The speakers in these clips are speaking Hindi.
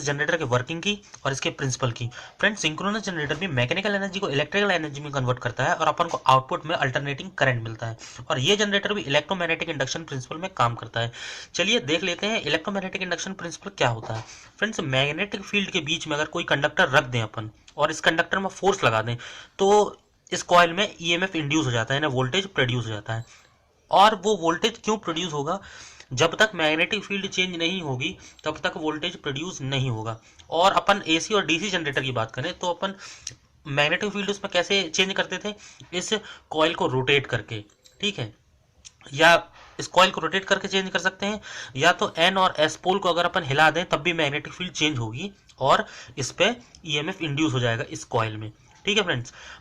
जनरेटर के वर्किंग की और इसके प्रिंसिपल की। फ्रेंड्स, सिंक्रोनस जनरेटर भी मैकेनिकल एनर्जी को इलेक्ट्रिकल एनर्जी में कन्वर्ट करता है और अपन को आउटपुट में अल्टरनेटिंग करंट मिलता है। और ये जनरेटर भी इलेक्ट्रोमैग्नेटिक इंडक्शन प्रिंसिपल में काम करता है। चलिए देख लेते हैं इलेक्ट्रोमैग्नेटिक इंडक्शन प्रिंसिपल क्या होता है। फ्रेंड्स, मैग्नेटिक फील्ड के बीच में अगर कोई कंडक्टर रख दें अपन और इस कंडक्टर में फोर्स लगा दें तो इस कॉइल में ईएमएफ इंड्यूस हो जाता है, वोल्टेज प्रोड्यूस हो जाता है। और वो वोल्टेज क्यों प्रोड्यूस होगा? जब तक मैग्नेटिक फील्ड चेंज नहीं होगी तब तक वोल्टेज प्रोड्यूस नहीं होगा। और अपन एसी और डीसी जनरेटर की बात करें तो अपन मैग्नेटिक फील्ड उसमें कैसे चेंज करते थे? इस कॉइल को रोटेट करके, ठीक है, या इस कॉइल को रोटेट करके चेंज कर सकते हैं, या तो एन और एस पोल को अगर अपन हिला दें तब भी मैग्नेटिक फील्ड चेंज होगी और इस पे ईएमएफ इंड्यूस हो जाएगा इस कॉइल में। ठीक है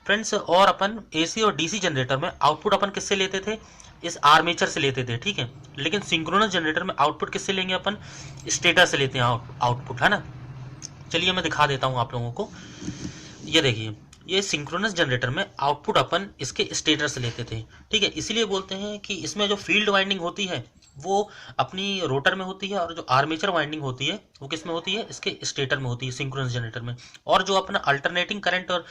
फ्रेंड्स, और अपन एसी और डीसी जनरेटर में आउटपुट अपन किससे लेते थे? इस आर्मेचर से लेते थे, ठीक है। लेकिन सिंक्रोनस जनरेटर में आउटपुट किससे लेंगे अपन? स्टेटर से लेते हैं आउटपुट, है ना। चलिए मैं दिखा देता हूँ आप लोगों को। ये देखिए, ये सिंक्रोनस जनरेटर में आउटपुट अपन इसके स्टेटर से लेते थे, ठीक है। इसीलिए बोलते हैं कि इसमें जो फील्ड वाइंडिंग होती है वो अपनी रोटर में होती है और जो आर्मेचर वाइंडिंग होती है वो किस में होती है? इसके स्टेटर में होती है, सिंक्रोनस जनरेटर में। और जो अपना अल्टरनेटिंग करंट और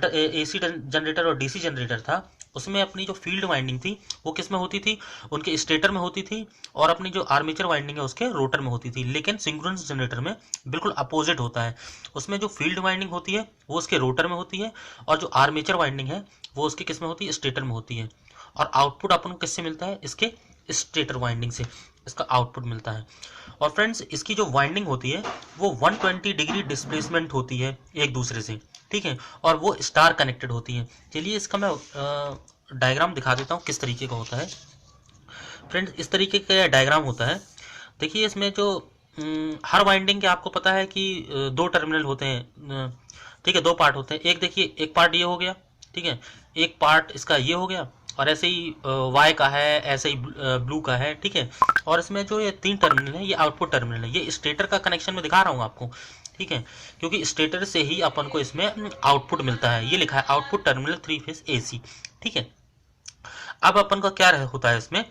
एसी जनरेटर और डीसी जनरेटर था उसमें अपनी जो फील्ड वाइंडिंग थी वो किस में होती थी? उनके स्टेटर में होती थी। और अपनी जो आर्मेचर वाइंडिंग है उसके रोटर में होती थी। लेकिन सिंक्रोनस जनरेटर में बिल्कुल अपोजिट होता है। उसमें जो फील्ड वाइंडिंग होती है वो उसके रोटर में होती है और जो आर्मेचर वाइंडिंग है वो उसके किस में होती है? स्टेटर में होती है। और आउटपुट अपन को किससे मिलता है? इसके स्टेटर वाइंडिंग से इसका आउटपुट मिलता है। और फ्रेंड्स, इसकी जो वाइंडिंग होती है वो 120 डिग्री डिस्प्लेसमेंट होती है एक दूसरे से, ठीक है। और वो स्टार कनेक्टेड होती है। चलिए इसका मैं डायग्राम दिखा देता हूँ किस तरीके का होता है। फ्रेंड्स, इस तरीके का डायग्राम होता है। देखिए इसमें जो हर वाइंडिंग के आपको पता है कि दो टर्मिनल होते हैं, ठीक है, दो पार्ट होते हैं। एक देखिए, एक पार्ट ये हो गया, ठीक है, एक पार्ट इसका ये हो गया, और ऐसे ही वाई का है, ऐसे ही ब्लू का है, ठीक है। और इसमें जो ये तीन टर्मिनल है ये आउटपुट टर्मिनल है। ये स्टेटर का कनेक्शन में दिखा रहा हूँ आपको, ठीक है, क्योंकि स्टेटर से ही अपन को इसमें आउटपुट मिलता है। ये लिखा है आउटपुट टर्मिनल 3 फेज एसी, ठीक है। अब अपन का क्या होता है इसमें?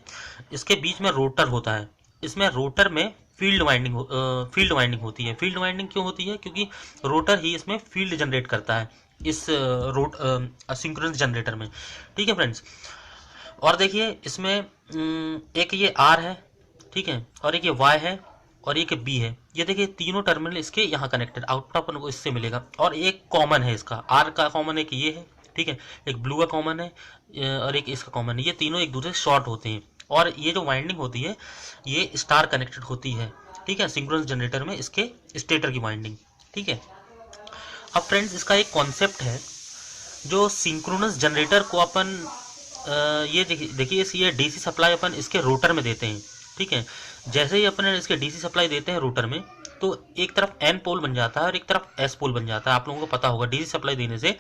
इसके बीच में रोटर होता है। इसमें रोटर में फील्ड वाइंडिंग होती है। फील्ड वाइंडिंग क्यों होती है? क्योंकि रोटर ही इसमें फील्ड जनरेट करता है इस सिंक्रोनस जनरेटर में, ठीक है फ्रेंड्स। और देखिए इसमें एक ये आर है, ठीक है, और एक ये वाई है और एक बी है। ये देखिए तीनों टर्मिनल इसके यहाँ कनेक्टेड, आउटपुट अपन को इससे मिलेगा। और एक कॉमन है, इसका आर का कॉमन एक ये है, ठीक है, एक ब्लू का कॉमन है और एक इसका कॉमन है। ये तीनों एक दूसरे शॉर्ट होते हैं। और ये जो वाइंडिंग होती है ये स्टार कनेक्टेड होती है, ठीक है, सिंक्रोनस जनरेटर में इसके स्टेटर की वाइंडिंग, ठीक है। अब फ्रेंड्स, इसका एक कॉन्सेप्ट है जो सिंक्रोनस जनरेटर को अपन ये देखिए ये डीसी सप्लाई अपन इसके रोटर में देते हैं, ठीक है। जैसे ही अपन इसके डीसी सप्लाई देते हैं रोटर में तो एक तरफ एन पोल बन जाता है और एक तरफ एस पोल बन जाता है। आप लोगों को पता होगा डीसी सप्लाई देने से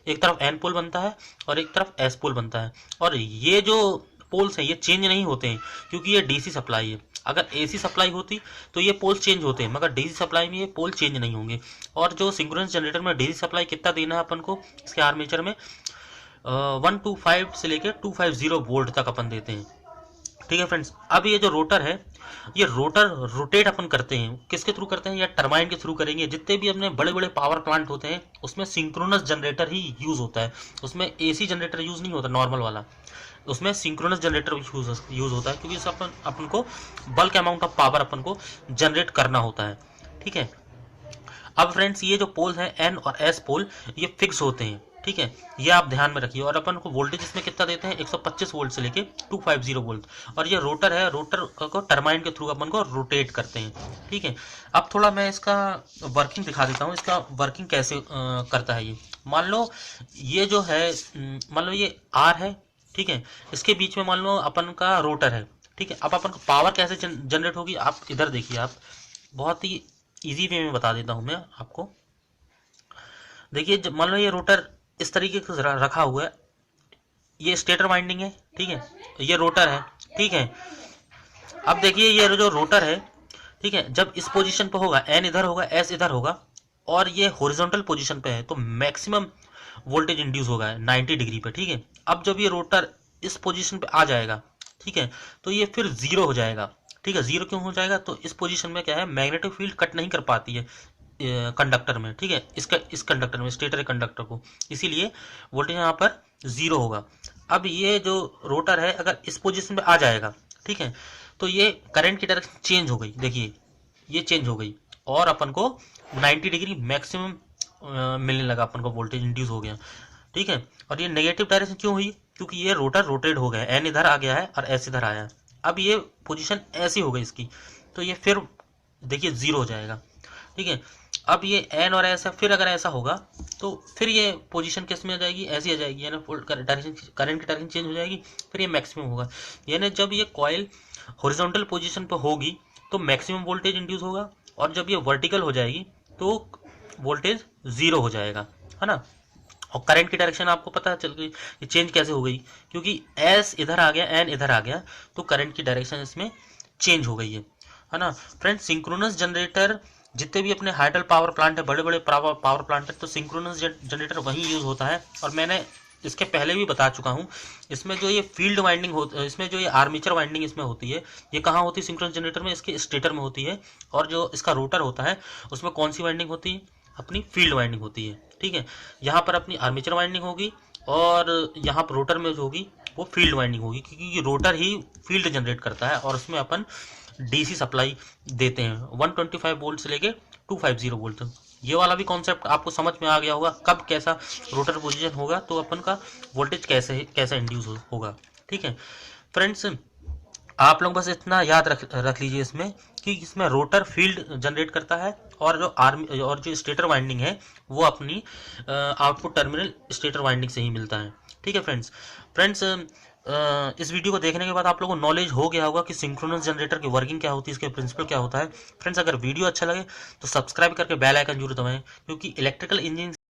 एक तरफ एन पोल बनता है और एक तरफ एस पोल बनता है। और ये जो पोल्स हैं ये चेंज नहीं होते हैं क्योंकि ये डीसी सप्लाई है। अगर एसी सप्लाई होती तो ये पोल्स चेंज होते हैं, मगर डीसी सप्लाई में ये पोल चेंज नहीं होंगे। और जो सिंक्रोनस जनरेटर में डीसी सप्लाई कितना देना है अपन को इसके आर्मेचर में 125 से लेकर 250 वोल्ट तक अपन देते हैं, ठीक है फ्रेंड्स। अब ये जो रोटर है ये रोटर रोटेट अपन करते हैं, किसके थ्रू करते हैं? या टरबाइन के थ्रू करेंगे। जितने भी अपने बड़े बड़े पावर प्लांट होते हैं उसमें सिंक्रोनस जनरेटर ही यूज होता है। उसमें एसी जनरेटर यूज नहीं होता नॉर्मल वाला, उसमें सिंक्रोनस जनरेटर यूज होता है क्योंकि इस अपन को बल्क अमाउंट ऑफ पावर अपन को जनरेट करना होता है, ठीक है। अब फ्रेंड्स, ये जो पोल है एन और एस पोल ये फिक्स होते हैं, ठीक है, ये आप ध्यान में रखिए। और अपन को वोल्टेज इसमें कितना देते हैं? 125 वोल्ट से लेके 250 वोल्ट। और ये रोटर है, रोटर को टरबाइन के थ्रू अपन को रोटेट करते हैं, ठीक है। अब थोड़ा मैं इसका वर्किंग दिखा देता हूँ, इसका वर्किंग कैसे करता है ये। मान लो ये जो है, मान लो ये आर है, ठीक है, इसके बीच में मान लो अपन का रोटर है, ठीक है। अब अपन को पावर कैसे जनरेट होगी? आप इधर देखिए, आप बहुत ही इजी वे में बता देता हूँ मैं आपको। देखिए मान लो ये रोटर इस तरीके से रखा हुआ है, ये स्टेटर वाइंडिंग है, ठीक है, ये रोटर है, ठीक है। अब देखिए ये जो रोटर है, ठीक है, जब इस पोजीशन पे होगा, एन इधर होगा, एस इधर होगा, और ये हॉरिजॉन्टल पोजीशन पे है तो मैक्सिमम वोल्टेज इंड्यूस होगा 90 डिग्री पे, ठीक है। अब जब ये रोटर इस पोजीशन पे आ जाएगा, ठीक है, तो ये फिर जीरो हो जाएगा, ठीक है। जीरो क्यों हो जाएगा? तो इस पोजीशन में क्या है, मैग्नेटिक फील्ड कट नहीं कर पाती है, कंडक्टर में, ठीक है, इस कंडक्टर में, स्टेटर कंडक्टर को, इसीलिए वोल्टेज यहाँ पर 0 होगा। अब ये जो रोटर है अगर इस पोजीशन पे आ जाएगा, ठीक है, तो ये करंट की डायरेक्शन चेंज हो गई, देखिए ये चेंज हो गई और अपन को 90 डिग्री मैक्सिमम मिलने लगा, अपन को वोल्टेज इंड्यूस हो गया, ठीक है। और ये नेगेटिव डायरेक्शन क्यों हुई, क्योंकि ये रोटर रोटेट हो गया, एन इधर आ गया है और एस इधर आया है। अब ये पोजीशन ऐसी हो गई इसकी, तो ये फिर देखिए 0 हो जाएगा, ठीक है। अब ये एन और एस है, फिर अगर ऐसा होगा तो फिर ये पोजीशन किस में आ जाएगी, ऐसी आ जाएगी, यानी डायरेक्शन, करंट की डायरेक्शन चेंज हो जाएगी, फिर ये मैक्सिमम होगा। यानी जब ये कॉइल हॉरिजॉन्टल पोजीशन पर होगी तो मैक्सिमम वोल्टेज इंड्यूस होगा, और जब ये वर्टिकल हो जाएगी तो वोल्टेज 0 हो जाएगा, है ना। और करंट की डायरेक्शन आपको पता चल गई, ये चेंज कैसे हो गई, क्योंकि एस इधर आ गया, एन इधर आ गया, तो करंट की डायरेक्शन इसमें चेंज हो गई है ना। फ्रेंड्स, सिंक्रोनस जनरेटर जितने भी अपने हाइडल पावर प्लांट है, बड़े बड़े पावर प्लांट है, तो सिंक्रोनस जनरेटर वहीं यूज होता है। और मैंने इसके पहले भी बता चुका हूँ, इसमें जो ये फील्ड वाइंडिंग हो, इसमें जो ये आर्मेचर वाइंडिंग इसमें होती है, ये कहाँ होती है सिंक्रोनस जनरेटर में, इसके स्टेटर में होती है। और जो इसका रोटर होता है उसमें कौन सी वाइंडिंग होती है, अपनी फील्ड वाइंडिंग होती है, ठीक है। यहाँ पर अपनी आर्मेचर वाइंडिंग होगी और यहाँ पर रोटर में जो होगी वो फील्ड वाइंडिंग होगी, क्योंकि रोटर ही फील्ड जनरेट करता है और उसमें अपन डीसी सप्लाई देते हैं 125 वोल्ट से लेके 250 वोल्ट। ये वाला भी कॉन्सेप्ट आपको समझ में आ गया होगा, कब कैसा रोटर पोजीशन होगा तो अपन का वोल्टेज कैसा इंड्यूस होगा, ठीक है। फ्रेंड्स, आप लोग बस इतना याद रख लीजिए इसमें कि इसमें रोटर फील्ड जनरेट करता है और जो स्टेटर वाइंडिंग है वो अपनी आउटपुट टर्मिनल स्टेटर वाइंडिंग से ही मिलता है, ठीक है। फ्रेंड्स, इस वीडियो को देखने के बाद आप लोगों को नॉलेज हो गया होगा कि सिंक्रोनस जनरेटर की वर्किंग क्या होती है, इसके प्रिंसिपल क्या होता है। फ्रेंड्स, अगर वीडियो अच्छा लगे तो सब्सक्राइब करके बेल आइकन जरूर दबाएं, क्योंकि इलेक्ट्रिकल इंजीनियरिंग